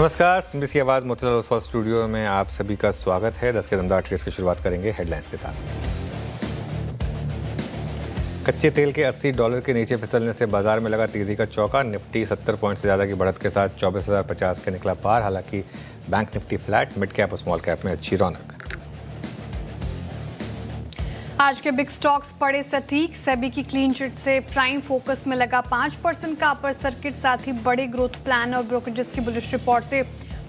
नमस्कार, सिंबीसी आवाज़ मोतीलाल ओसवाल स्टूडियो में आप सभी का स्वागत है। 10 के दमदार ट्रेड्स की शुरुआत करेंगे हेडलाइंस के साथ। कच्चे तेल के $80 के नीचे फिसलने से बाजार में लगा तेजी का चौका। निफ्टी 70 पॉइंट से ज़्यादा की बढ़त के साथ 24,050 के निकला पार। हालांकि bank Nifty flat, mid cap और स्मॉल कैप में अच्छी रौनक। आज के बिग स्टॉक्स पड़े सटीक। सेबी की क्लीन चिट से प्राइम फोकस में लगा 5% का अपर सर्किट। साथ ही बड़े ग्रोथ प्लान और ब्रोकरेजेस की बुलिश रिपोर्ट से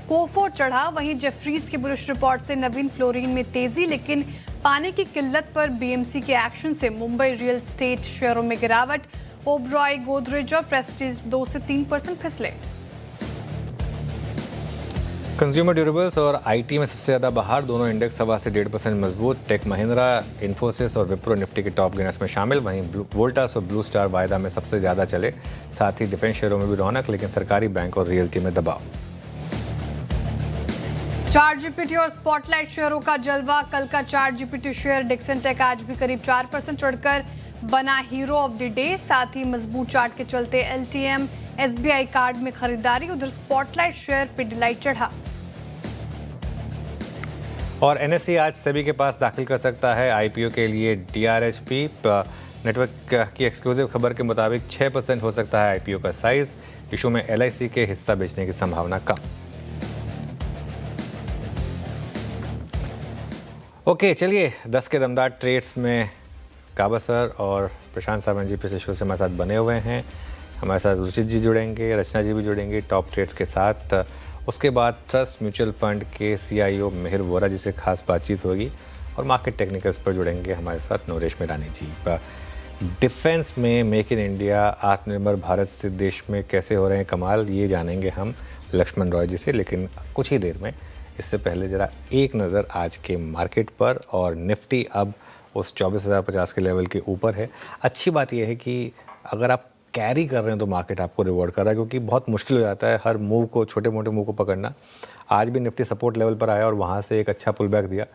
कोफो चढ़ा। वहीं जेफरीज की बुलिश रिपोर्ट से नवीन फ्लोरिन में तेजी, लेकिन पानी की किल्लत पर बीएमसी के एक्शन से मुंबई रियल एस्टेट शेयरों में गिरावट। ओबरॉय, गोदरेज और प्रेस्टीज 2 से 3% फिसले। कंज्यूमर ड्यूरेबल्स और आईटी में सबसे ज़्यादा बाहर। दोनों इंडेक्स 1.25 से 1.5% मजबूत। टेक महिंद्रा, इन्फोसिस और विप्रो निफ्टी के टॉप गेनर्स में शामिल। वहीं वोल्टास और ब्लू स्टार वायदा में सबसे ज़्यादा चले। साथ ही डिफेंस शेयरों में भी रौनक, लेकिन सरकारी बैंक और रियल्टी में दबाव। चार्ट जीपीटी और स्पॉटलाइट शेयरों का जलवा। कल का chart GPT share Dixon Tech आज भी करीब 4% चढ़कर बना हीरो ऑफ द डे। साथ ही मजबूत चार्ट के चलते एलटीएम, एसबीआई कार्ड में खरीदारी। उधर स्पॉटलाइट शेयर पिडिलाइट चढ़ा। और एनएसई आज सेबी के पास दाखिल कर सकता है आईपीओ के लिए डीआरएचपी। नेटवर्क की एक्सक्लूसिव खबर के मुताबिक 6% हो सकता है आईपीओ का साइज। इशू में एलआईसी के हिस्सा बेचने की संभावना कम। ओके, चलिए 10 के दमदार ट्रेड्स में काबा सर और प्रशांत सावंत जी पिछले शो से हमारे साथ बने हुए हैं। हमारे साथ रुचित जी जुड़ेंगे, रचना जी भी जुड़ेंगे टॉप ट्रेड्स के साथ। उसके बाद ट्रस्ट म्यूचुअल फंड के सीआईओ मेहर वोरा जी से खास बातचीत होगी और मार्केट टेक्निकल्स पर जुड़ेंगे हमारे साथ नोरेश मिरानी जी। डिफेंस में मेक इन इंडिया, आत्मनिर्भर भारत से देश में कैसे हो रहे हैं कमाल, ये जानेंगे हम लक्ष्मण रॉय जी से, लेकिन कुछ ही देर में। इससे पहले ज़रा एक नज़र आज के मार्केट पर। और निफ्टी अब उस 24,050 के लेवल के ऊपर है। अच्छी बात यह है कि अगर आप कैरी कर रहे हैं तो मार्केट आपको रिवॉर्ड कर रहा है, क्योंकि बहुत मुश्किल हो जाता है हर मूव को, छोटे मोटे मूव को पकड़ना। आज भी निफ्टी सपोर्ट लेवल पर आया और वहाँ से एक अच्छा पुल बैक दिया।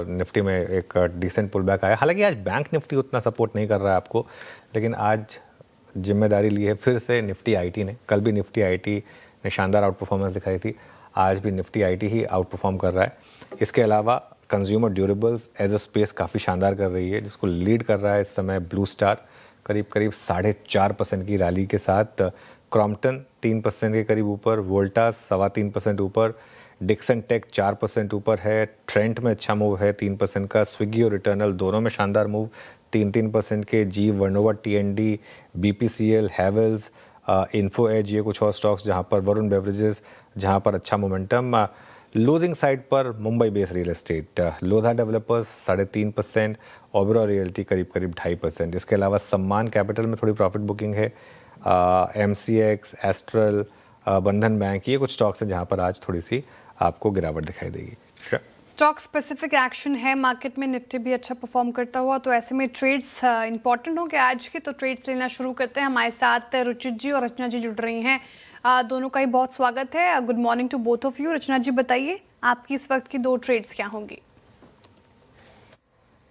निफ्टी में एक डिसेंट पुल बैक आया। हालांकि आज बैंक निफ्टी उतना सपोर्ट नहीं कर रहा है आपको, लेकिन आज जिम्मेदारी ली है फिर से निफ्टी आईटी ने। कल भी निफ्टी आईटी ने शानदार आउट परफॉर्मेंस दिखाई थी, आज भी निफ्टी आईटी ही आउट परफॉर्म कर रहा है। इसके अलावा consumer durables as a space काफ़ी शानदार कर रही है, जिसको लीड कर रहा है इस समय ब्लू स्टार करीब 4.5% की रैली के साथ। क्रॉम्पटन 3% के करीब ऊपर, वोल्टास 3.25% ऊपर, डिक्सन टेक 4% ऊपर है। ट्रेंट में अच्छा मूव है 3% का। स्विगी और रिटर्नल दोनों में शानदार मूव 3% के। जी Vernova, टीएनडी, BPCL, Havells, info as, ये कुछ और स्टॉक्स जहां पर, वरुण बेवरेजेस जहां पर अच्छा मोमेंटम। लूजिंग साइड पर Mumbai base real estate, Lodha developers 3.5%, Oberoi realty करीब 2.5%। इसके अलावा सम्मान कैपिटल में थोड़ी प्रॉफिट बुकिंग है। एमसीएक्स, एस्ट्रल, बंधन बैंक, ये कुछ स्टॉक्स हैं जहां पर आज थोड़ी सी आपको गिरावट दिखाई देगी। स्टॉक स्पेसिफिक एक्शन है मार्केट में, निफ्टी भी अच्छा परफॉर्म करता हुआ, तो ऐसे में ट्रेड्स इंपॉर्टेंट होंगे आज के। तो ट्रेड्स लेना शुरू करते हैं। हमारे साथ रुचित जी और रचना जी जुड़ रही हैं। दोनों का ही बहुत स्वागत है। Good morning to both of you. Rachna ji बताइए आपकी इस वक्त की 2 ट्रेड्स क्या होंगी?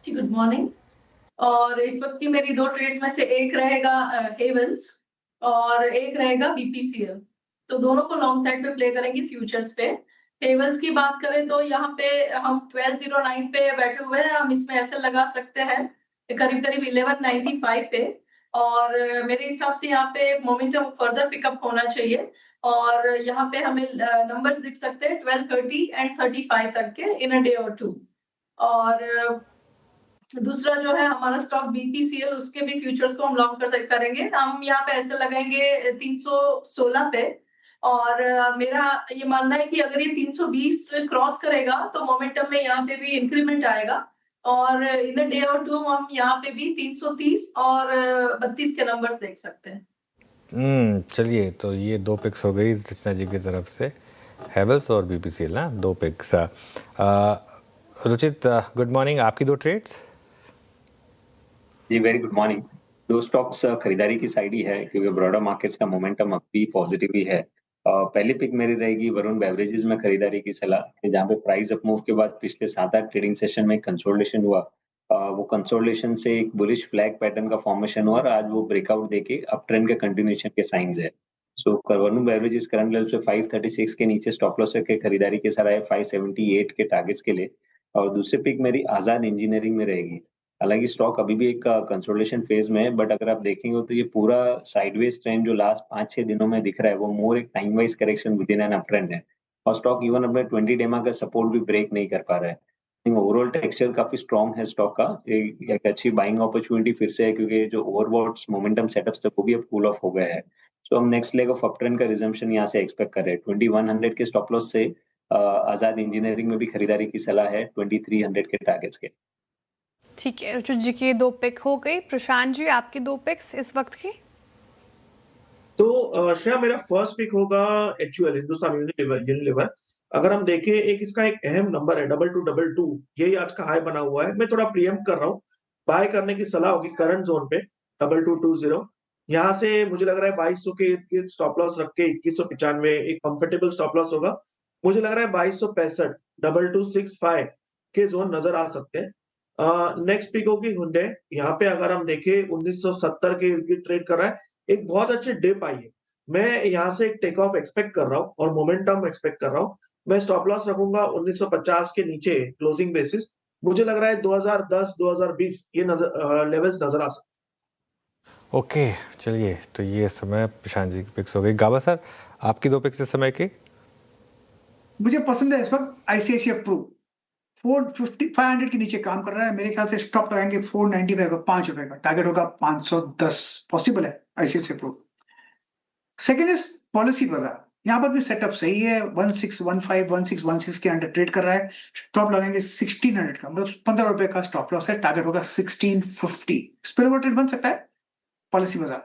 Good morning. और इस वक्त की मेरी 2 ट्रेड्स में से एक रहेगा हेवल्स और एक रहेगा बीपीसीएल। तो दोनों को लॉन्ग साइड पे प्ले करेंगे फ्यूचर्स पे। हेवल्स की बात करें तो यहाँ पे हम 1209 पे बैठे हुए हैं। हम इसमें ऐसे लगा सकते हैं करीब 1195 पे। और मेरे हिसाब से यहाँ पे मोमेंटम फर्दर पिकअप होना चाहिए। और यहाँ पे हमें नंबर्स दिख सकते हैं 1230 एंड 35 तक के इन अ डे और 2। और दूसरा जो है हमारा स्टॉक बीपीसीएल, उसके भी फ्यूचर्स को हम लॉन्ग करेंगे। हम यहाँ पे ऐसे लगाएंगे 316 पे। और मेरा ये मानना है कि अगर ये 320 क्रॉस करेगा तो मोमेंटम में यहाँ पे भी इंक्रीमेंट आएगा। और इन अ डे और 2 हम यहाँ पे भी 330 और 32 के नंबर्स देख सकते हैं। चलिए, तो ये 2 पिक्स हो गई रचना जी की तरफ से, हेवल्स और बीपीसीएल ना 2 पिक्स। रुचित, गुड मॉर्निंग, आपकी 2 ट्रेड्स। जी वेरी गुड मॉर्निंग। 2 स्टॉक्स खरीदारी की साइड ही है, क्योंकि ब्रॉडर मार्केट्स का मोमेंटम अब भी पॉजिटिव ही है। पहली पिक मेरी रहेगी वरुण बेवरेजेस में खरीदारी की सलाह, जहां पे प्राइस अप मूव के बाद पिछले 7-8 ट्रेडिंग सेशन में कंसोलिडेशन हुआ। वो कंसोलिडेशन से एक बुलिश फ्लैग पैटर्न का फॉर्मेशन हुआ और आज वो ब्रेकआउट देके अप ट्रेंड के कंटिन्यूएशन के साइंस है। सो वरुण बेवरेजेस करंट लेवल पे 536 के नीचे स्टॉप लॉस के खरीदारी के साथ आए 578 के टारगेट्स के लिए। और दूसरी पिक मेरी आजाद इंजीनियरिंग में रहेगी। हालांकि स्टॉक अभी भी एक कंसोलिडेशन फेज में है, बट अगर आप देखेंगे तो ये पूरा साइडवेज ट्रेंड जो लास्ट 5-6 दिनों में दिख रहा है वो मोर एक time wise correction with in an up trend है। और स्टॉक इवन अपने 20 डेमा का सपोर्ट भी ब्रेक नहीं कर पा रहा है। ओवरऑल टेक्सचर काफी स्ट्रॉन्ग है स्टॉक का। एक अच्छी बाइंग अपॉर्चुनिटी फिर से है, क्योंकि जो ओवरबॉट्स मोमेंटम सेटअप्स थे वो भी अब कूल ऑफ हो गए हैं। सो हम next leg of up trend का रिजम्पशन यहाँ से एक्सपेक्ट कर रहे हैं। 2100 के स्टॉप लॉस से आजाद इंजीनियरिंग में भी खरीदारी की सलाह है 2300 के टारगेट्स के। ठीक है, रुचि जी की 2 पिक हो गई। प्रशांत जी, आपकी 2 पिक्स इस वक्त की। तो श्रेया, मेरा फर्स्ट पिक होगा HUL, हिंदुस्तान यूनिलीवर। अगर हम देखें, एक इसका एक अहम नंबर है 2222, यही आज का हाई बना हुआ है। मैं थोड़ा प्रीएम्प्ट कर रहा हूँ, बाय करने की सलाह होगी करंट जोन पे 2220। यहाँ से मुझे लग रहा है 2200 के स्टॉप लॉस रख के 2195 एक कंफर्टेबल स्टॉप लॉस होगा। मुझे लग रहा है 2265 2265 के जोन नजर आ सकते हैं। नेक्स्ट पिक होगी हुंडई। यहाँ पे अगर हम देखें 1970 के ट्रेड कर रहा है, एक बहुत अच्छी डिप आई है। मैं यहाँ से एक टेक ऑफ एक्सपेक्ट कर रहा हूँ और मोमेंटम एक्सपेक्ट कर रहा हूँ। मैं स्टॉप लॉस रखूंगा 1950 के नीचे क्लोजिंग बेसिस। मुझे लग रहा है 2010-2020 ये लेवल्स नजर आ सकते। ओके, चलिए, तो ये समय प्रशांत जी की पिक्स हो गई। गाबा सर, आपकी 2 पिक्स इस समय की। मुझे पसंद है इस वक्त आईसीआईसीआई प्रू। 500 के नीचे काम कर रहा है। मेरे ख्याल से स्टॉप लगाएंगे 495 का, ₹5 का टारगेट होगा 510 पॉसिबल है ICICI Pru. Second is Policybazaar. यहाँ पर भी सेटअप सही है। 1615 1616 के अंडर ट्रेड कर रहा है। स्टॉप लगाएंगे 1600 का, मतलब ₹15 का स्टॉप लॉस है। टारगेट होगा 1650। स्पिलओवर ट्रेड बन सकता है पॉलिसी बाजार।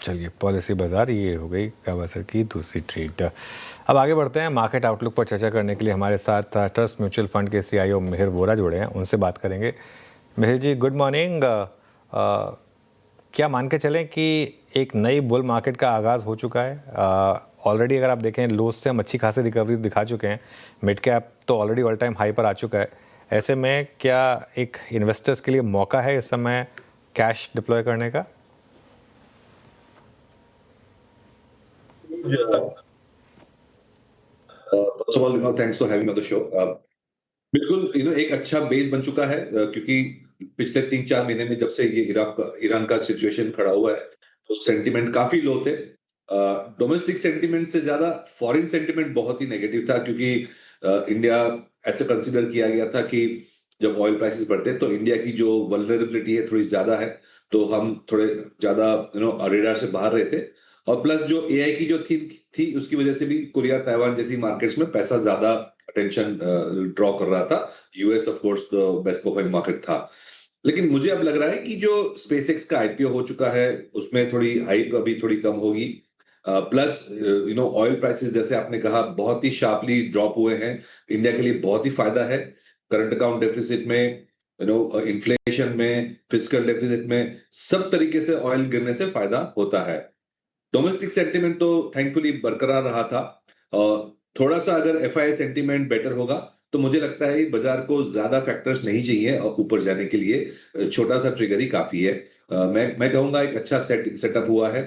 चलिए, पॉलिसी बाजार ये हो गई गाबा सर की दूसरी ट्रेड। अब आगे बढ़ते हैं। मार्केट आउटलुक पर चर्चा करने के लिए हमारे साथ ट्रस्ट म्यूचुअल फंड के CIO मिहिर वोरा जुड़े हैं, उनसे बात करेंगे। मिहिर जी, गुड मॉर्निंग। क्या मान के चलें कि एक नई बुल मार्केट का आगाज़ हो चुका है? ऑलरेडी अगर आप देखें, लोज से हम अच्छी खासी रिकवरी दिखा चुके हैं। मिड कैप तो ऑलरेडी ऑल टाइम हाई पर आ चुका है। ऐसे में क्या एक इन्वेस्टर्स के लिए मौका है इस समय कैश डिप्लॉय करने का? First of all, thanks for having me on the show. बिल्कुल, एक अच्छा बेस बन चुका है, क्योंकि पिछले 3-4 महीने में जब से ये ईरान का सिचुएशन खड़ा हुआ है, तो सेंटिमेंट काफी लो थे। डोमेस्टिक सेंटिमेंट से ज्यादा फॉरेन सेंटिमेंट बहुत ही नेगेटिव था, क्योंकि इंडिया ऐसे कंसीडर किया गया था कि जब ऑयल प्राइसेस बढ़ते हैं तो इंडिया की जो वल्नरेबिलिटी है थोड़ी ज्यादा है, तो हम थोड़े ज्यादा रेडार से बाहर रहे थे। और प्लस जो AI की जो थीम थी उसकी वजह से भी कोरिया ताइवान जैसी मार्केट्स में पैसा ज्यादा अटेंशन ड्रॉ कर रहा था। US of course best performing market था। लेकिन मुझे अब लग रहा है कि जो SpaceX का IPO हो चुका है उसमें थोड़ी हाइप अभी थोड़ी कम होगी। प्लस ऑयल प्राइसेस जैसे आपने कहा बहुत ही शार्पली ड्रॉप हुए हैं। इंडिया के लिए बहुत ही फायदा है। करंट अकाउंट डेफिसिट में, इन्फ्लेशन में, फिस्कल डेफिसिट में, सब तरीके से ऑयल गिरने से फायदा होता है। डोमेस्टिक सेंटिमेंट तो थैंकफुली बरकरार रहा था। थोड़ा सा अगर FII सेंटिमेंट बेटर होगा तो मुझे लगता है बाजार को ज्यादा फैक्टर्स नहीं चाहिए ऊपर जाने के लिए। छोटा सा ट्रिगर ही काफी है। मैं कहूंगा एक अच्छा सेटअप हुआ है।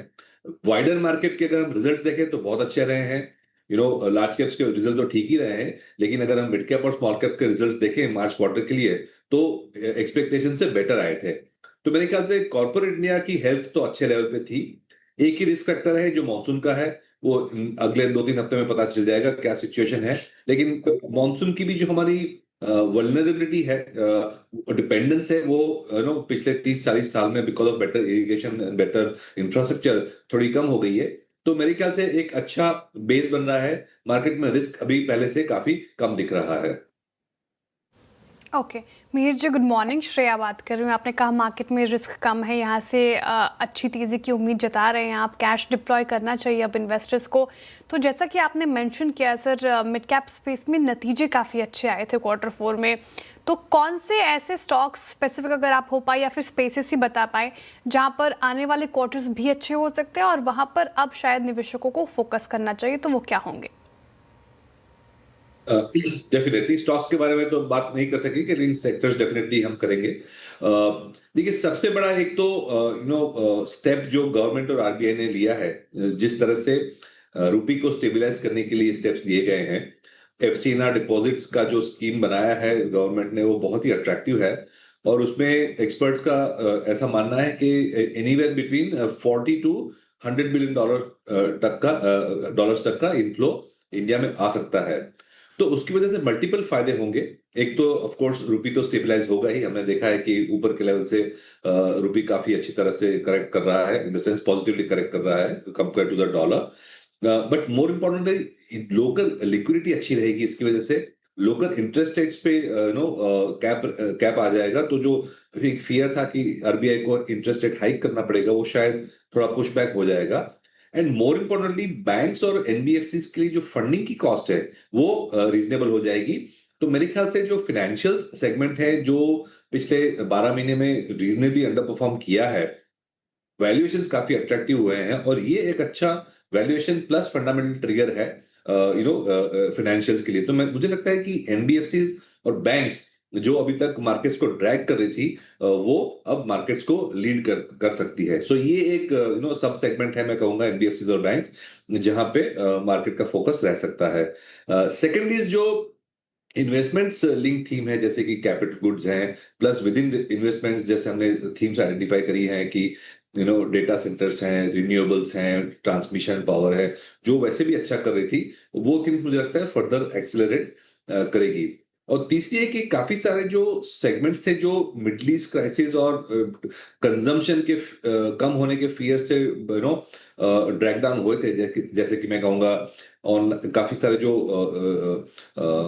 वाइडर मार्केट के अगर हम रिजल्ट्स देखें तो बहुत अच्छे रहे हैं। लार्ज कैप्स के रिजल्ट तो ठीक ही रहे हैं, लेकिन अगर हम मिड कैप और स्मॉल कैप के रिजल्ट्स देखें मार्च क्वार्टर के लिए तो एक्सपेक्टेशन से बेटर आए थे। तो मेरे ख्याल से कॉर्पोरेट इंडिया की हेल्थ तो अच्छे लेवल पे थी। एक ही रिस्क फैक्टर है जो मॉनसून का है, वो अगले 2-3 हफ्ते में पता चल जाएगा क्या सिचुएशन है। लेकिन मॉनसून की भी जो हमारी वल्नरेबिलिटी है, डिपेंडेंस है, वो पिछले 30-40 साल में because of better irrigation and better infrastructure थोड़ी कम हो गई है। तो मेरे ख्याल से एक अच्छा बेस बन रहा है। मार्केट में रिस्क अभी पहले से काफी कम दिख रहा है। ओके, मिहिर जी गुड मॉर्निंग। श्रेया बात कर रही हूँ। आपने कहा मार्केट में रिस्क कम है, यहाँ से अच्छी तेज़ी की उम्मीद जता रहे हैं आप। कैश डिप्लॉय करना चाहिए अब इन्वेस्टर्स को। तो जैसा कि आपने मेंशन किया सर, मिड कैप स्पेस में नतीजे काफ़ी अच्छे आए थे Q4 में। तो कौन से ऐसे स्टॉक्स स्पेसिफिक अगर आप हो पाए या फिर स्पेसेस ही बता पाए जहाँ पर आने वाले क्वार्टर्स भी अच्छे हो सकते हैं और वहाँ पर अब शायद निवेशकों को फोकस करना चाहिए, तो वो क्या होंगे? डेफिनेटली स्टॉक्स के बारे में तो बात नहीं कर सकेंगे, लेकिन सेक्टर्स डेफिनेटली हम करेंगे। देखिए, सबसे बड़ा एक तो स्टेप जो गवर्नमेंट और आरबीआई ने लिया है, जिस तरह से रुपी को स्टेबलाइज करने के लिए स्टेप्स लिए गए हैं, एफसीएनआर डिपॉजिट्स का जो स्कीम बनाया है गवर्नमेंट ने, वो बहुत ही अट्रैक्टिव है। और उसमें एक्सपर्ट्स का ऐसा मानना है कि anywhere between 40 to 100 billion dollars तक का इनफ्लो इंडिया में आ सकता है। तो उसकी वजह से मल्टीपल फायदे होंगे। एक तो ऑफ कोर्स रुपी तो स्टेबलाइज होगा ही, हमने देखा है कि ऊपर के लेवल से रुपी काफी अच्छी तरह से करेक्ट कर रहा है, in the sense positively correct कर रहा है compare to the dollar. But more importantly local liquidity अच्छी रहेगी, इसकी वजह से लोकल इंटरेस्ट रेट्स पे कैप आ जाएगा। तो जो एक फियर था कि आरबीआई को इंटरेस्ट रेट हाइक करना पड़ेगा, वो शायद थोड़ा पुश बैक हो जाएगा। एंड मोर इम्पोर्टेंटली बैंक्स और एनबीएफसी के लिए जो फंडिंग की कॉस्ट है वो रीजनेबल हो जाएगी। तो मेरे ख्याल से जो फाइनेंशियल सेगमेंट है, जो पिछले 12 महीने में रीजनेबली अंडर परफॉर्म किया है, वैल्यूएशंस काफी अट्रैक्टिव हुए हैं, और ये एक अच्छा वैल्यूएशन प्लस फंडामेंटल ट्रिगर है फाइनेंशियल्स के लिए। तो मुझे लगता है कि एनबीएफसी और बैंक्स जो अभी तक मार्केट्स को ड्रैग कर रही थी, वो अब मार्केट्स को लीड कर सकती है। सो ये एक सब सेगमेंट है, मैं कहूंगा एनबीएफसी और बैंक्स, जहां पे मार्केट का फोकस रह सकता है। सेकेंड इज जो इन्वेस्टमेंट्स लिंक थीम है, जैसे कि कैपिटल गुड्स हैं, प्लस विद इन इन्वेस्टमेंट्स जैसे हमने थीम्स आइडेंटिफाई करी है कि डेटा सेंटर्स हैं, रिन्यूएबल्स हैं, ट्रांसमिशन पावर है, जो वैसे भी अच्छा कर रही थी, वो थीम्स मुझे लगता है फर्दर एक्सेलरेट करेगी। और तीसरी है कि काफी सारे जो सेगमेंट्स थे जो मिडल ईस्ट क्राइसिस और कंजम्पशन के कम होने के फियर से ड्रैग डाउन हुए थे, जैसे कि मैं कहूंगा काफी सारे जो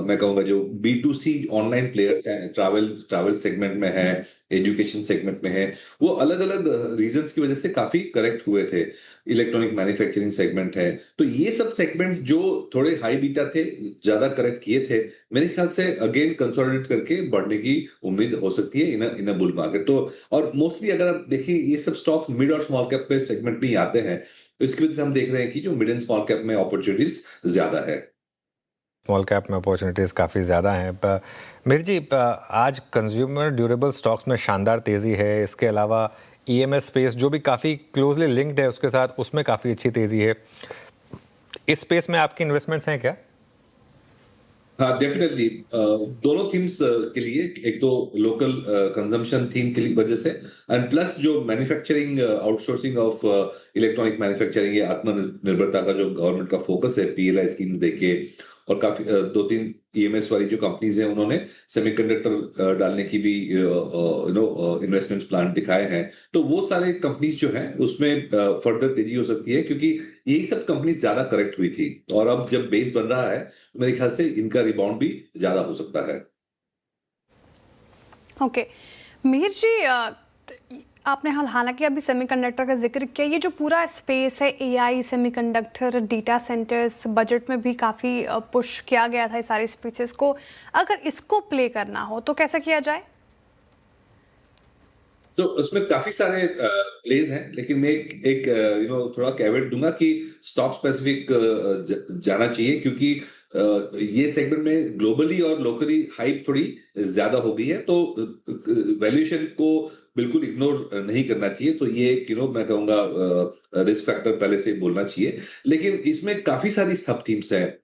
मैं कहूंगा जो B2C ऑनलाइन प्लेयर्स हैं, ट्रैवल सेगमेंट में है, एजुकेशन सेगमेंट में है, वो अलग अलग रीजंस की वजह से काफी करेक्ट हुए थे। इलेक्ट्रॉनिक मैन्युफैक्चरिंग सेगमेंट है, तो ये सब सेगमेंट जो थोड़े हाई बीटा थे, ज्यादा करेक्ट किए थे, मेरे ख्याल से अगेन कंसोलिडेट करके बढ़ने की उम्मीद हो सकती है इन अ बुल मार्केट। तो और मोस्टली अगर आप देखिए, ये सब स्टॉक्स मिड और स्मॉल कैप पे सेगमेंट में ही आते हैं, तो इसकी वजह से हम देख रहे हैं कि जो मिड एंड स्मॉल कैप में अपॉर्चुनिटीज ज्यादा है। स्मॉल कैप में अपॉर्चुनिटीज़ काफ़ी ज़्यादा हैं। मीर जी, आज कंज्यूमर ड्यूरेबल स्टॉक्स में शानदार तेज़ी है। इसके अलावा ईएमएस स्पेस जो भी काफ़ी क्लोजली लिंक्ड है उसके साथ, उसमें काफ़ी अच्छी तेज़ी है। इस स्पेस में आपकी इन्वेस्टमेंट्स हैं क्या? हाँ, डेफिनेटली दोनों थीम्स के लिए, एक तो लोकल कंजम्पशन थीम की वजह से, एंड प्लस जो manufacturing outsourcing of electronic manufacturing या आत्मनिर्भरता का जो गवर्नमेंट का फोकस है पीएलआई स्कीम देके, और काफी 2-3 ईएमएस वाली जो कंपनीज हैं उन्होंने सेमीकंडक्टर डालने की भी इन्वेस्टमेंट्स प्लान दिखाए हैं। तो वो सारे कंपनीज जो हैं उसमें फर्दर तेजी हो सकती है, क्योंकि यही सब कंपनीज ज्यादा करेक्ट हुई थी, और अब जब बेस बन रहा है तो मेरे ख्याल से इनका रिबाउंड भी ज्यादा हो सकता है। ओके मीर जी, आपने हालांकि अभी सेमीकंडक्टर का जिक्र किया, ये जो पूरा स्पेस है AI, semiconductor, data centres, budget में भी काफ़ी पुश किया गया था इस सारे स्पेसेस को। अगर इसको प्ले करना हो तो कैसे किया जाए? तो उसमें काफी सारे प्लेज हैं, लेकिन मैं एक थोड़ा कैवेट दूंगा कि स्टॉक स्पेसिफिक जाना चाहिए, क्योंकि ये सेगमेंट में ग्लोबली और लोकली हाइप थोड़ी ज्यादा हो गई है, तो वैल्यूएशन को बिल्कुल इग्नोर नहीं करना चाहिए। तो ये मैं कहूंगा रिस्क फैक्टर पहले से बोलना चाहिए। लेकिन इसमें काफी सारी सब थीम्स हैं।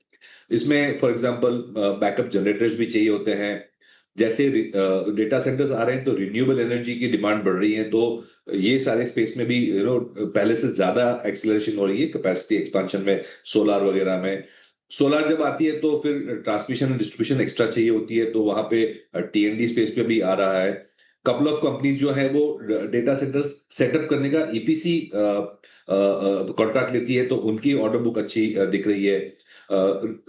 इसमें फॉर एग्जांपल बैकअप जनरेटर्स भी चाहिए होते हैं। जैसे डेटा सेंटर्स आ रहे हैं तो रिन्यूएबल एनर्जी की डिमांड बढ़ रही है, तो ये सारे स्पेस में भी पहले से ज्यादा एक्सेलरेशन हो रही है कैपेसिटी एक्सपेंशन में, सोलार वगैरह में। सोलार जब आती है तो फिर ट्रांसमिशन एंड डिस्ट्रीब्यूशन एक्स्ट्रा चाहिए होती है, तो वहां पे टीएनडी स्पेस पे भी आ रहा है। कपल ऑफ कंपनीज जो है वो डेटा सेंटर्स सेटअप करने का ईपीसी कॉन्ट्रैक्ट लेती है, तो उनकी ऑर्डर बुक अच्छी दिख रही है।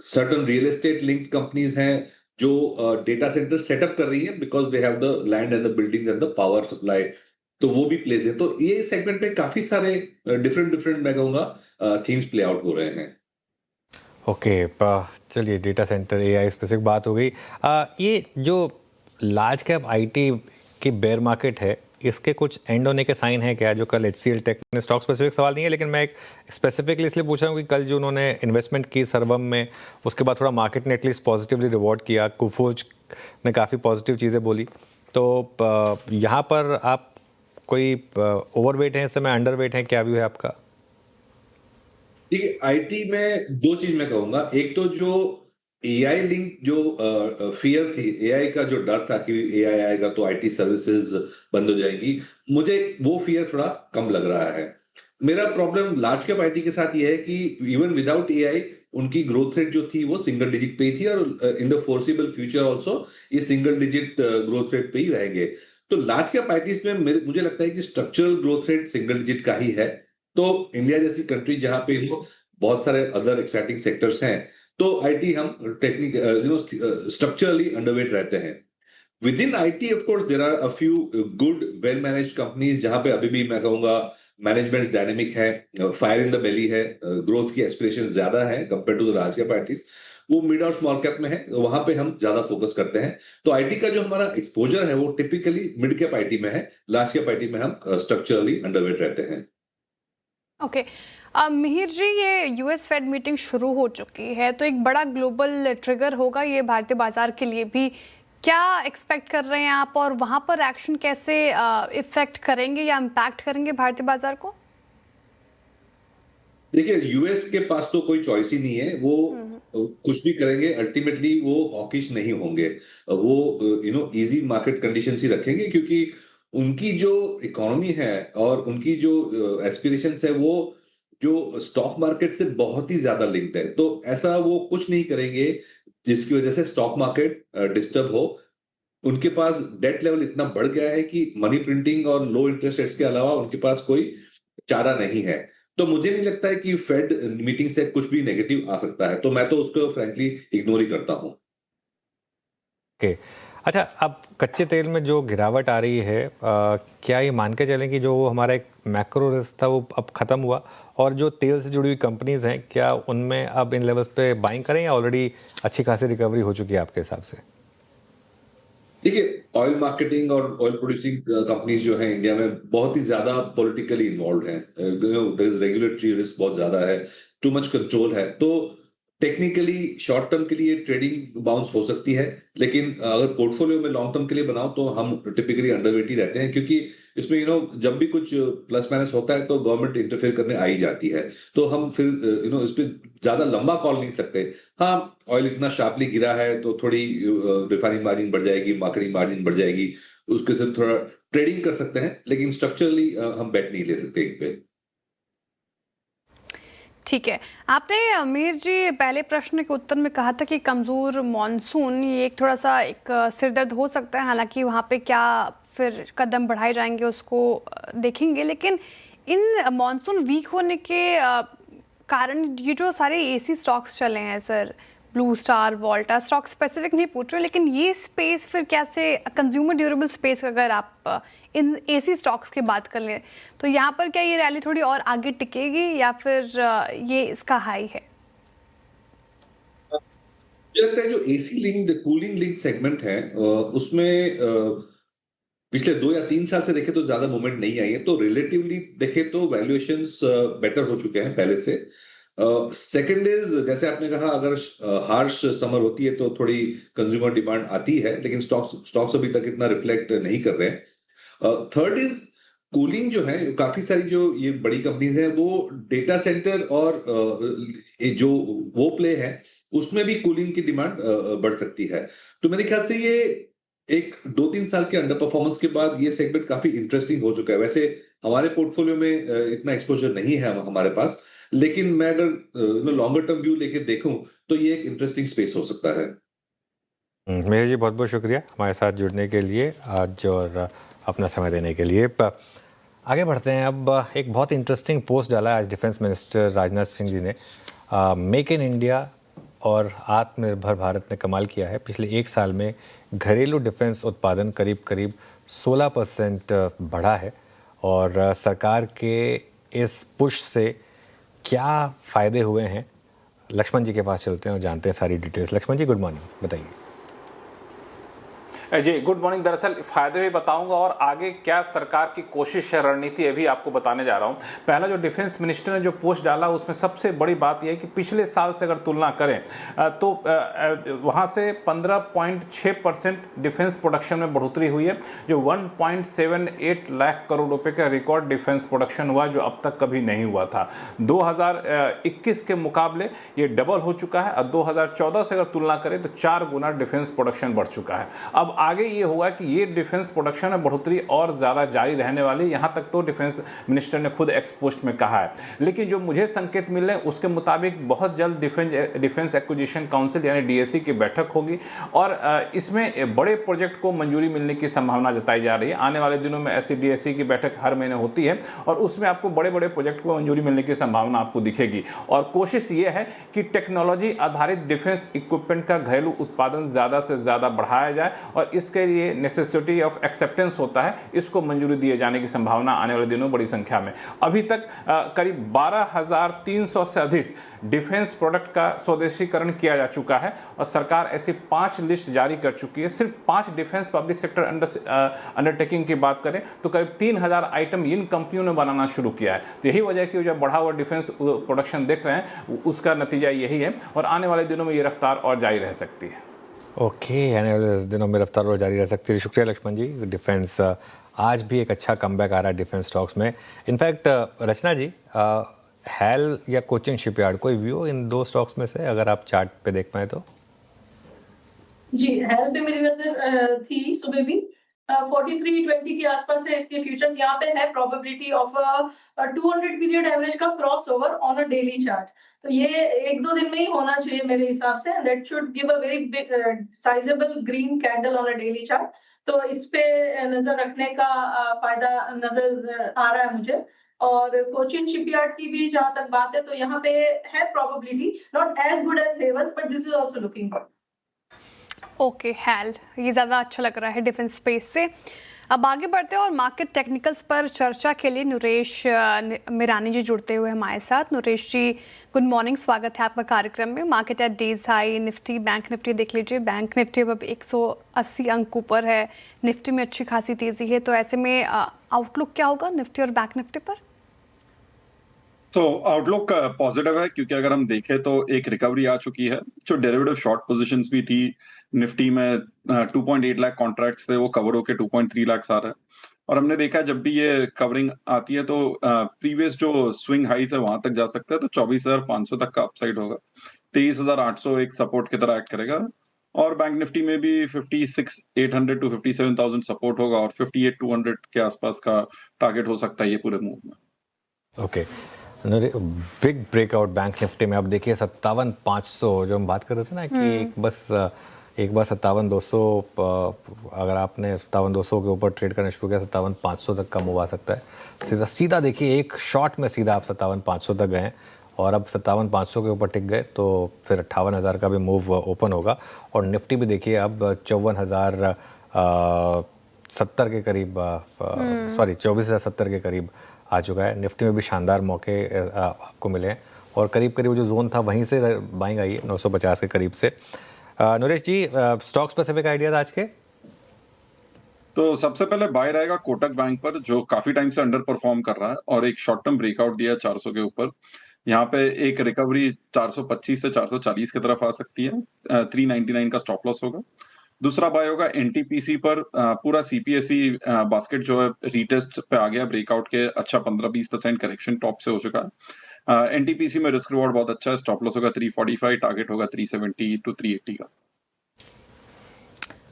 Certain real estate linked companies हैं जो डेटा सेंटर सेटअप कर रही है, because they have the land and the buildings and the power supply, तो वो भी प्लेस है। तो ये सेगमेंट में काफी सारे डिफरेंट मैं कहूंगा थीम्स प्ले आउट हो रहे हैं। ओके, चलिए, डेटा सेंटर, एआई स्पेसिफिक बात हो गई। ये जो लार्ज कैप आईटी की बेयर मार्केट है, इसके कुछ एंड होने के साइन है क्या? जो कल HCL टेक ने, स्टॉक स्पेसिफिक सवाल नहीं है लेकिन मैं एक स्पेसिफिकली इसलिए पूछ रहा हूँ कि कल जो उन्होंने इन्वेस्टमेंट की सर्वम में, उसके बाद थोड़ा मार्केट ने एटलीस्ट पॉजिटिवली रिवॉर्ड किया, कुफोज ने काफ़ी पॉजिटिव चीज़ें बोली, तो यहाँ पर आप कोई ओवरवेट है इस समय, अंडरवेट है, क्या व्यू है आपका? देखिए, आईटी में दो चीज मैं कहूंगा। एक तो जो एआई लिंक जो फियर थी, एआई का जो डर था कि एआई आएगा तो आईटी सर्विसेज बंद हो जाएंगी, मुझे वो फियर थोड़ा कम लग रहा है। मेरा प्रॉब्लम लार्ज कैप आईटी के साथ ये है कि इवन विदाउट एआई उनकी ग्रोथ रेट जो थी वो सिंगल डिजिट पे ही थी, और in the forcible future also ये सिंगल डिजिट ग्रोथ रेट पे ही रहेंगे। तो लार्ज कैप आईटीज में मुझे लगता है कि structural growth rate single digit का ही है। तो इंडिया जैसी कंट्री जहां पे बहुत सारे अदर एक्साइटिंग सेक्टर्स हैं, तो आईटी हम स्ट्रक्चरली अंडरवेट रहते हैं। Within IT of course there are a few good well managed companies जहां पे अभी भी मैं कहूंगा मैनेजमेंट डायनेमिक है, फायर इन द बेली है, ग्रोथ की एस्पिरेशन ज्यादा है compare to the large cap ITs. वो मिड और स्मॉल कैप में है, वहां पे हम ज्यादा फोकस करते हैं। तो आईटी का जो हमारा एक्सपोजर है वो टिपिकली मिड कैप आईटी में है, लार्ज कैप आईटी में हम स्ट्रक्चरली अंडरवेट रहते हैं। ओके मिहिर जी, ये यूएस फेड मीटिंग शुरू हो चुकी है, तो एक बड़ा ग्लोबल ट्रिगर होगा ये भारतीय बाजार के लिए भी। क्या एक्सपेक्ट कर रहे हैं आप, और वहाँ पर एक्शन कैसे इफेक्ट करेंगे या इम्पैक्ट करेंगे भारतीय बाजार को? देखिए, यूएस के पास तो कोई चॉइस ही नहीं है, वो कुछ भी करेंगे अल्टीमेटली वो हॉकिश नहीं होंगे। वो इजी मार्केट कंडीशंस ही रखेंगे, क्योंकि उनकी जो इकोनॉमी है और उनकी जो एस्पिरेशंस है वो जो स्टॉक मार्केट से बहुत ही ज्यादा लिंक्ड है। तो ऐसा वो कुछ नहीं करेंगे जिसकी वजह से स्टॉक मार्केट डिस्टर्ब हो। उनके पास डेट लेवल इतना बढ़ गया है कि मनी प्रिंटिंग और लो इंटरेस्ट रेट्स के अलावा उनके पास कोई चारा नहीं है। तो मुझे नहीं लगता है कि फेड मीटिंग से कुछ भी नेगेटिव आ सकता है, तो मैं तो उसको फ्रैंकली इग्नोर ही करता हूं। ओके, अच्छा, अब कच्चे तेल में जो गिरावट आ रही है, क्या ये मान के चलें कि जो हमारा एक मैक्रो रिस्क था वो अब खत्म हुआ, और जो तेल से जुड़ी हुई कंपनीज हैं क्या उनमें अब इन लेवल्स पे बाइंग करें, या ऑलरेडी अच्छी खासी रिकवरी हो चुकी है आपके हिसाब से? देखिए, ऑयल मार्केटिंग और ऑयल प्रोड्यूसिंग कंपनीज जो है इंडिया में बहुत ही ज्यादा पॉलिटिकली इन्वॉल्व हैं। रेगुलेटरी रिस्क बहुत ज्यादा है, टू मच कंट्रोल है। तो टेक्निकली शॉर्ट टर्म के लिए ट्रेडिंग बाउंस हो सकती है, लेकिन अगर पोर्टफोलियो में लॉन्ग टर्म के लिए बनाओ तो हम टिपिकली अंडरवेट ही रहते हैं, क्योंकि इसमें जब भी कुछ प्लस माइनस होता है तो गवर्नमेंट इंटरफेयर करने आ ही जाती है। तो हम फिर इस पे ज्यादा लंबा कॉल नहीं सकते। हाँ, ऑयल इतना शार्पली गिरा है तो थोड़ी रिफाइनिंग मार्जिन बढ़ जाएगी, मार्केटिंग मार्जिन बढ़ जाएगी, उसके साथ थोड़ा ट्रेडिंग कर सकते हैं, लेकिन स्ट्रक्चरली हम बेट नहीं ले सकते इन पे। ठीक है, आपने मीर जी पहले प्रश्न के उत्तर में कहा था कि कमज़ोर मॉनसून ये एक थोड़ा सा एक सिरदर्द हो सकता है, हालांकि वहाँ पे क्या फिर कदम बढ़ाए जाएंगे उसको देखेंगे। लेकिन इन मॉनसून वीक होने के कारण ये जो सारे एसी स्टॉक्स चले हैं sir, Blue Star, Voltas, stock specific नहीं पूछ रहे, लेकिन ये स्पेस फिर कैसे, कंज्यूमर ड्यूरेबल स्पेस, अगर आप इन एसी स्टॉक्स की बात कर लें तो यहाँ पर क्या ये रैली थोड़ी और आगे टिकेगी, या फिर ये इसका हाई है? मुझे लगता है जो AC linked, cooling linked segment है उसमें पिछले 2 या 3 साल से देखे तो ज्यादा मूवमेंट नहीं आई है। तो रिलेटिवली देखे तो वैल्यूएशंस बेटर हो चुके हैं पहले से। सेकंड इज, जैसे आपने कहा, अगर हार्श समर होती है तो थोड़ी कंज्यूमर डिमांड आती है, लेकिन स्टॉक्स अभी तक इतना रिफ्लेक्ट नहीं कर रहे हैं। थर्ड इज कूलिंग जो है, काफी सारी जो ये बड़ी कंपनीज हैं वो डेटा सेंटर और जो वो प्ले है उसमें भी कूलिंग की डिमांड बढ़ सकती है। तो मेरे ख्याल से ये एक 2-3 साल के अंडर परफॉर्मेंस के बाद ये सेगमेंट काफी इंटरेस्टिंग हो चुका है। वैसे हमारे पोर्टफोलियो में इतना एक्सपोजर नहीं है हमारे पास, लेकिन मैं अगर लॉन्गर टर्म व्यू लेके देखूं तो ये एक इंटरेस्टिंग स्पेस हो सकता है। मेहर जी, बहुत बहुत शुक्रिया हमारे साथ जुड़ने के लिए आज और अपना समय देने के लिए। आगे बढ़ते हैं। अब एक बहुत इंटरेस्टिंग पोस्ट डाला आज डिफेंस मिनिस्टर राजनाथ सिंह जी ने। मेक इन इंडिया और आत्मनिर्भर भारत ने कमाल किया है। पिछले 1 साल में घरेलू डिफेंस उत्पादन करीब 16% बढ़ा है, और सरकार के इस पुश से क्या फ़ायदे हुए हैं, लक्ष्मण जी के पास चलते हैं और जानते हैं सारी डिटेल्स। लक्ष्मण जी, गुड मॉर्निंग, बताइए। जी गुड मॉर्निंग। दरअसल फायदे भी बताऊंगा और आगे क्या सरकार की कोशिश है, रणनीति है भी आपको बताने जा रहा हूं। पहला जो डिफेंस मिनिस्टर ने जो पोस्ट डाला उसमें सबसे बड़ी बात यह है कि पिछले साल से अगर तुलना करें तो वहां से 15.6% डिफेंस प्रोडक्शन में बढ़ोतरी हुई है, जो 1.78 लाख करोड़ रुपए का रिकॉर्ड डिफेंस प्रोडक्शन हुआ जो अब तक कभी नहीं हुआ था। 2021 के मुकाबले ये डबल हो चुका है और 2014 से अगर तुलना करें तो 4 गुना डिफेंस प्रोडक्शन बढ़ चुका है। अब आगे ये होगा कि ये डिफेंस प्रोडक्शन में बढ़ोतरी और ज़्यादा जारी रहने वाली, यहाँ तक तो डिफेंस मिनिस्टर ने खुद एक्सपोस्ट में कहा है। लेकिन जो मुझे संकेत मिल रहे हैं उसके मुताबिक बहुत जल्द डिफेंस एक्विजिशन काउंसिल यानी डीएसी की बैठक होगी और इसमें बड़े प्रोजेक्ट को मंजूरी मिलने की संभावना जताई जा रही है। आने वाले दिनों में ऐसी डीएसी की बैठक हर महीने होती है और उसमें आपको बड़े बड़े प्रोजेक्ट को मंजूरी मिलने की संभावना आपको दिखेगी। और कोशिश ये है कि टेक्नोलॉजी आधारित डिफेंस इक्विपमेंट का घरेलू उत्पादन ज़्यादा से ज़्यादा बढ़ाया जाए और इसके लिए नेसेसिटी ऑफ एक्सेप्टेंस होता है, इसको मंजूरी दिए जाने की संभावना आने वाले दिनों बड़ी संख्या में। अभी तक करीब 12,300 से अधिक डिफेंस प्रोडक्ट का स्वदेशीकरण किया जा चुका है और सरकार ऐसी 5 लिस्ट जारी कर चुकी है। सिर्फ 5 डिफेंस पब्लिक सेक्टर अंडरटेकिंग की बात करें तो करीब 3,000 आइटम इन कंपनियों ने बनाना शुरू किया है। तो यही वजह है कि जो बढ़ा हुआ डिफेंस प्रोडक्शन देख रहे हैं उसका नतीजा यही है और आने वाले दिनों में ये रफ्तार और जारी रह सकती है। ओके, आने वाले दिनों में रफ्तार और जारी रह सकती है। शुक्रिया लक्ष्मण जी। डिफेंस आज भी एक अच्छा कमबैक आ रहा है डिफेंस स्टॉक्स में। इनफैक्ट रचना जी, हैल या कोचिन शिपयार्ड, कोई व्यू इन 2 स्टॉक्स में से अगर आप चार्ट पे देख पाए तो? जी, हेल पे मेरी नजर थी सुबह भी 43.20 के आसपास है इसके फ्यूचर्स। यहाँ पे है प्रोबेबिलिटी ऑफ 200 पीरियड एवरेज का crossover on a daily chart. तो ये 1-2 दिन में ही होना चाहिए मेरे हिसाब से। That should give a very big sizeable green candle on a daily chart. तो इस पे नजर रखने का फायदा नजर आ रहा है मुझे। और कोचिन शिपयार्ड की भी जहां तक बात है तो यहाँ पे है probability, not as good as Havells but this is also looking good. Okay, हैल ये ज़्यादा अच्छा लग रहा है डिफेंस स्पेस से। अब आगे बढ़ते हैं और मार्केट टेक्निकल्स पर चर्चा के लिए नरेश मिरानी जी जुड़ते हुए हमारे साथ। नरेश जी गुड मॉर्निंग, स्वागत है आपका कार्यक्रम में। Market at days high, Nifty bank Nifty देख लीजिए। बैंक निफ्टी अब 180 अंक ऊपर है, निफ्टी में अच्छी खासी तेज़ी है। तो ऐसे में आउटलुक क्या होगा निफ्टी और बैंक निफ्टी पर? तो आउटलुक पॉजिटिव है क्योंकि अगर हम देखें तो एक रिकवरी आ चुकी है। जो डेरिवेटिव शॉर्ट पोजीशंस भी थी निफ्टी में 2.8 लाख कॉन्ट्रैक्ट्स थे, वो कवर होके 2.3 लाख आ रहा है। और हमने देखा जब भी ये कवरिंग आती है तो प्रीवियस जो स्विंग हाइज है वहां तक जा सकता है। तो 24,500 तक का अपसाइड होगा। 23,800 एक सपोर्ट की तरह एक्ट करेगा और बैंक निफ्टी में भी 56,800 टू 57,000 सपोर्ट होगा और 58,200 के आसपास का टारगेट हो सकता है ये पूरे मूव में। Okay, big breakout bank Nifty में। अब देखिए 57,500 जो हम बात कर रहे थे ना कि एक बार 57,200, अगर आपने 57,200 के ऊपर ट्रेड करना शुरू किया 57,500 तक का मूव आ सकता है। सीधा देखिए एक शॉट में सीधा आप 57,500 तक गए और अब 57,500 के ऊपर टिक गए तो फिर 58,000 का भी मूव ओपन होगा। और निफ्टी भी देखिए अब 54,070 के करीब, सॉरी 24,070 के करीब आ चुका है। निफ्टी में भी शानदार मौके आपको मिले हैं और करीब करीब जो जोन था वहीं से बाइंग आई है 950 के करीब से। नरेश जी, स्टॉक स्पेसिफिक आइडियाज आज के? तो सबसे पहले बाय रहेगा कोटक बैंक पर जो काफी टाइम से अंडर परफॉर्म कर रहा है और एक शॉर्ट टर्म ब्रेकआउट दिया 400 के ऊपर। यहाँ पे एक रिकवरी 425 से 440 की तरफ आ सकती है। 399 का स्टॉप लॉस होगा। दूसरा बाय होगा एनटीपीसी पर। पूरा सीपीएसई बास्केट जो है रीटेस्ट पे आ गया ब्रेकआउट के। अच्छा 15-20% करेक्शन टॉप से हो चुका है। एनटीपीसी में रिस्क रिवॉर्ड बहुत अच्छा है। स्टॉप लॉस होगा 345, टारगेट होगा 370 टू 380 का।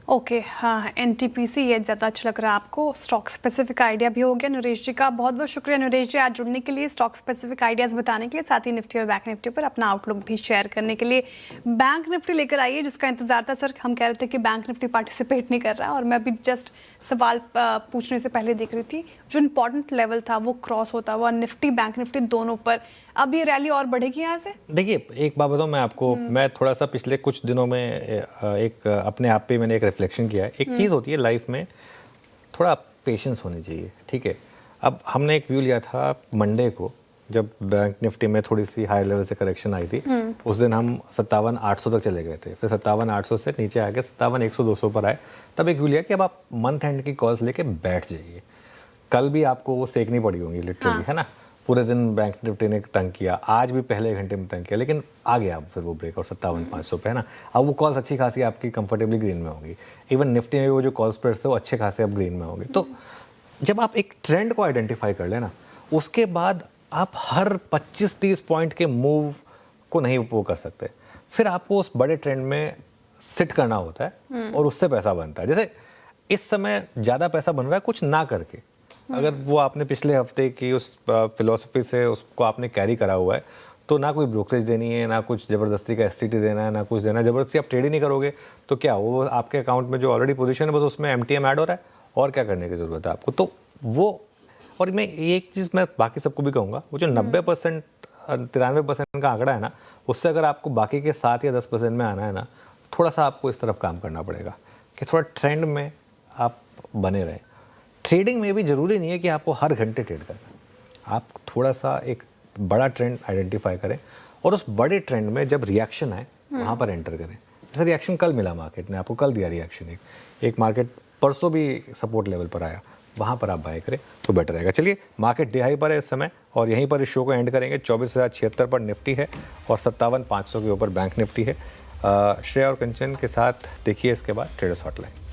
ओके, हाँ एनटीपीसी ये ज़्यादा अच्छा लग रहा है आपको। स्टॉक स्पेसिफिक आइडिया भी हो गया नरेश जी का। बहुत बहुत शुक्रिया नरेश जी आज जुड़ने के लिए, स्टॉक स्पेसिफिक आइडियाज़ बताने के लिए, साथ ही निफ्टी और बैंक निफ्टी पर अपना आउटलुक भी शेयर करने के लिए। बैंक निफ्टी लेकर आइए जिसका इंतजार था सर। हम कह रहे थे कि बैंक निफ्टी पार्टिसिपेट नहीं कर रहा और मैं भी जस्ट सवाल पूछने से पहले देख रही थी जो इंपॉर्टेंट लेवल था वो क्रॉस होता हुआ निफ्टी बैंक निफ्टी दोनों पर। अब ये रैली और बढ़ेगी यहाँ से? देखिए एक बात बताऊँ मैं आपको, मैं थोड़ा सा पिछले कुछ दिनों में एक अपने आप पे मैंने एक रिफ्लेक्शन किया है। एक चीज़ होती है लाइफ में, थोड़ा पेशेंस होनी चाहिए, ठीक है। अब हमने एक व्यू लिया था मंडे को जब बैंक निफ्टी में थोड़ी सी हाई लेवल से करेक्शन आई थी, उस दिन हम 57,800 तक चले गए थे, फिर 57,800 से नीचे आके 57,100 200 पर आए। तब एक व्यू लिया कि अब आप मंथ एंड की कॉल्स लेके बैठ जाइए। कल भी आपको वो सेकनी पड़ी होंगी लिटरली, है ना, पूरे दिन बैंक निफ्टी ने तंग किया, आज भी पहले घंटे में तंग किया, लेकिन आ गया फिर वो ब्रेक और 57,500 पे, है ना। अब वो कॉल्स अच्छी खासी आपकी कंफर्टेबली ग्रीन में होंगी। इवन निफ्टी में वो जो कॉल स्प्रेड्स थे वो अच्छे खासे अब ग्रीन में होंगे। तो जब आप एक ट्रेंड को आइडेंटिफाई कर लेना, उसके बाद आप हर 25-30 पॉइंट के मूव को नहीं वो कर सकते, फिर आपको उस बड़े ट्रेंड में सिट करना होता है और उससे पैसा बनता है। जैसे इस समय ज़्यादा पैसा बन रहा है कुछ ना करके, अगर वो आपने पिछले हफ्ते की उस फिलॉसफी से उसको आपने कैरी करा हुआ है, तो ना कोई ब्रोकरेज देनी है, ना कुछ ज़बरदस्ती का एसटीटी देना है, ना कुछ देना है। ज़बरदस्ती आप ट्रेड ही नहीं करोगे तो क्या वो आपके अकाउंट में जो ऑलरेडी पोजीशन है बस उसमें एमटीएम ऐड हो रहा है, और क्या करने की ज़रूरत है आपको। तो वो, और मैं एक चीज़ मैं बाकी सबको भी कहूँगा, वो जो 90% 93% का आंकड़ा है ना, उससे अगर आपको बाकी के 7 या 10% में आना है ना, थोड़ा सा आपको इस तरफ काम करना पड़ेगा कि थोड़ा ट्रेंड में आप बने रहें। ट्रेडिंग में भी ज़रूरी नहीं है कि आपको हर घंटे ट्रेड करना, आप थोड़ा सा एक बड़ा ट्रेंड आइडेंटिफाई करें और उस बड़े ट्रेंड में जब रिएक्शन आए वहाँ पर एंटर करें। जैसे रिएक्शन कल मिला मार्केट ने, आपको कल दिया रिएक्शन, एक मार्केट परसों भी सपोर्ट लेवल पर आया, वहाँ पर आप बाय करें तो बेटर रहेगा। चलिए, मार्केट डे हाई पर है इस समय और यहीं पर इस शो को एंड करेंगे। 24,076 पर निफ्टी है और 57,500 के ऊपर बैंक निफ्टी है। श्रेया और कंचन के साथ देखिए इसके बाद ट्रेडर्स हॉटलाइन।